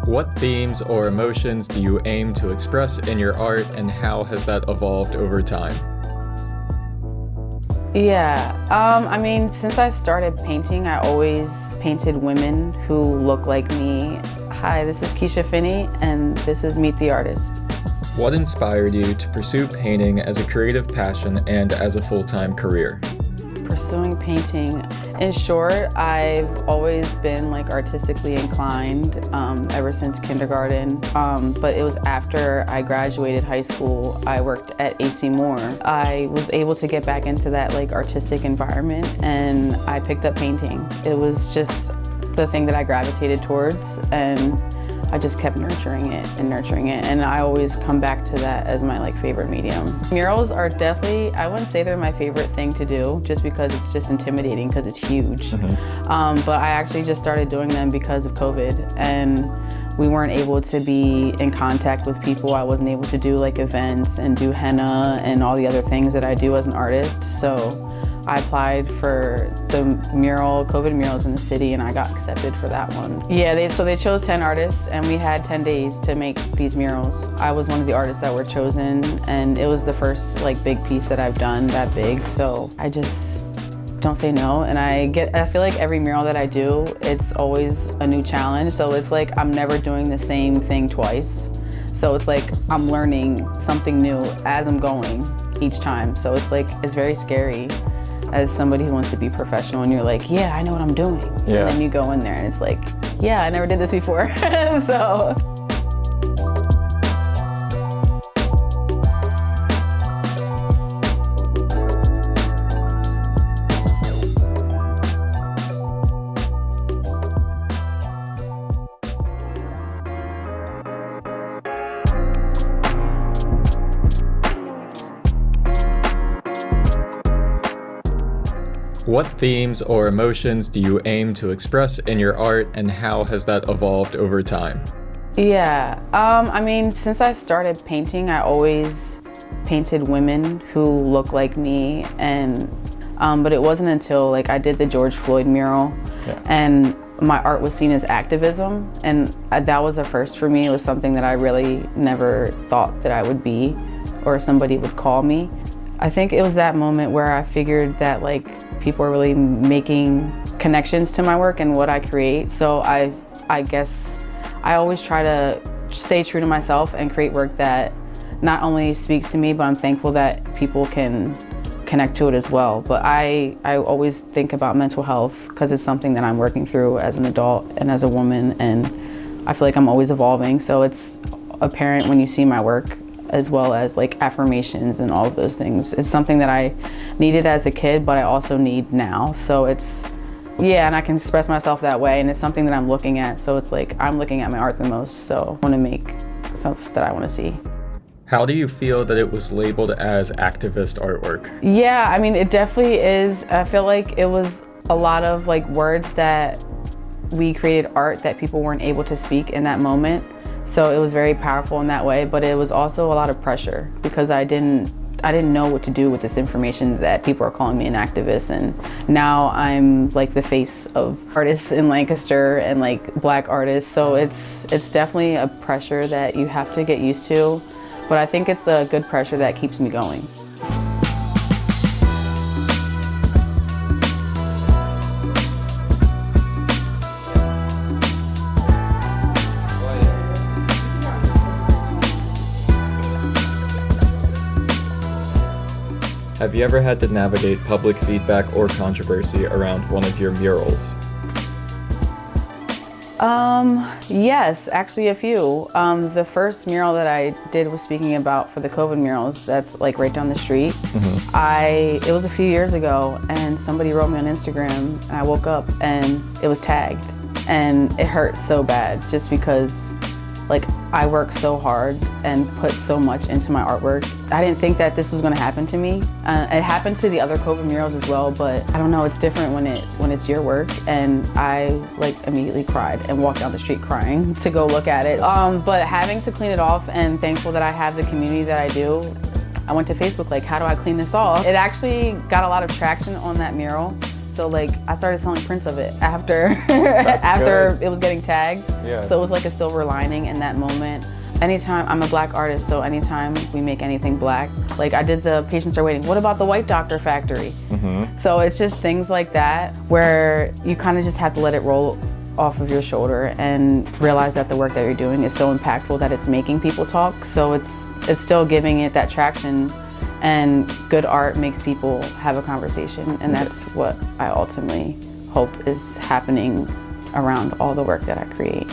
What themes or emotions do you aim to express in your art, and how has that evolved over time? Since I started painting, I always painted women who look like me. Hi, this is Keisha Finnie, and this is Meet the Artist. What inspired you to pursue painting as a creative passion and as a full-time career? Pursuing painting. In short, I've always been artistically inclined ever since kindergarten. But it was after I graduated high school, I worked at AC Moore. I was able to get back into that artistic environment, and I picked up painting. It was just the thing that I gravitated towards, and I just kept nurturing it, and I always come back to that as my favorite medium. Murals are definitely, I wouldn't say they're my favorite thing to do just because it's just intimidating because it's huge. But I actually just started doing them because of COVID, and we weren't able to be in contact with people. I wasn't able to do events and do henna and all the other things that I do as an artist. So I applied for the COVID murals in the city, and I got accepted for that one. Yeah, so they chose 10 artists, and we had 10 days to make these murals. I was one of the artists that were chosen, and it was the first big piece that I've done that big, so I just don't say no. And I feel like every mural that I do, it's always a new challenge, so it's I'm never doing the same thing twice. So it's I'm learning something new as I'm going each time, so it's very scary as somebody who wants to be professional, and you're yeah, I know what I'm doing. Yeah. And then you go in there and it's yeah, I never did this before. So. What themes or emotions do you aim to express in your art, and how has that evolved over time? Since I started painting, I always painted women who look like me, and but it wasn't until I did the George Floyd mural, and my art was seen as activism, and that was a first for me. It was something that I really never thought that I would be, or somebody would call me. I think it was that moment where I figured that people are really making connections to my work and what I create. So I guess I always try to stay true to myself and create work that not only speaks to me, but I'm thankful that people can connect to it as well. But I always think about mental health because it's something that I'm working through as an adult and as a woman, and I feel like I'm always evolving. So it's apparent when you see my work, as well as affirmations and all of those things. It's something that I needed as a kid, but I also need now. So and I can express myself that way, and it's something that I'm looking at. So it's I'm looking at my art the most, so I want to make stuff that I want to see. How do you feel that it was labeled as activist artwork? Yeah, it definitely is. I feel like it was a lot of words that we created art that people weren't able to speak in that moment. So it was very powerful in that way, but it was also a lot of pressure because I didn't know what to do with this information that people are calling me an activist, and now I'm the face of artists in Lancaster and Black artists. So it's definitely a pressure that you have to get used to, but I think it's a good pressure that keeps me going. Have you ever had to navigate public feedback or controversy around one of your murals? Yes, actually a few. The first mural that I did was speaking about for the COVID murals. That's right down the street. It was a few years ago, and somebody wrote me on Instagram, and I woke up and it was tagged, and it hurt so bad just because I work so hard and put so much into my artwork. I didn't think that this was going to happen to me. It happened to the other COVID murals as well, but I don't know, it's different when it's your work. And I immediately cried and walked down the street crying to go look at it. But having to clean it off, and thankful that I have the community that I do, I went to Facebook how do I clean this off? It actually got a lot of traction on that mural. So like I started selling prints of it after good. it was getting tagged. Yeah. So it was like a silver lining in that moment. Anytime, I'm a black artist, so anytime we make anything black, like I did the Patients Are Waiting, what about the White Doctor Factory? So it's just things like that where you kind of just have to let it roll off of your shoulder and realize that the work that you're doing is so impactful that it's making people talk. So it's still giving it that traction, and good art makes people have a conversation, and that's what I ultimately hope is happening around all the work that I create.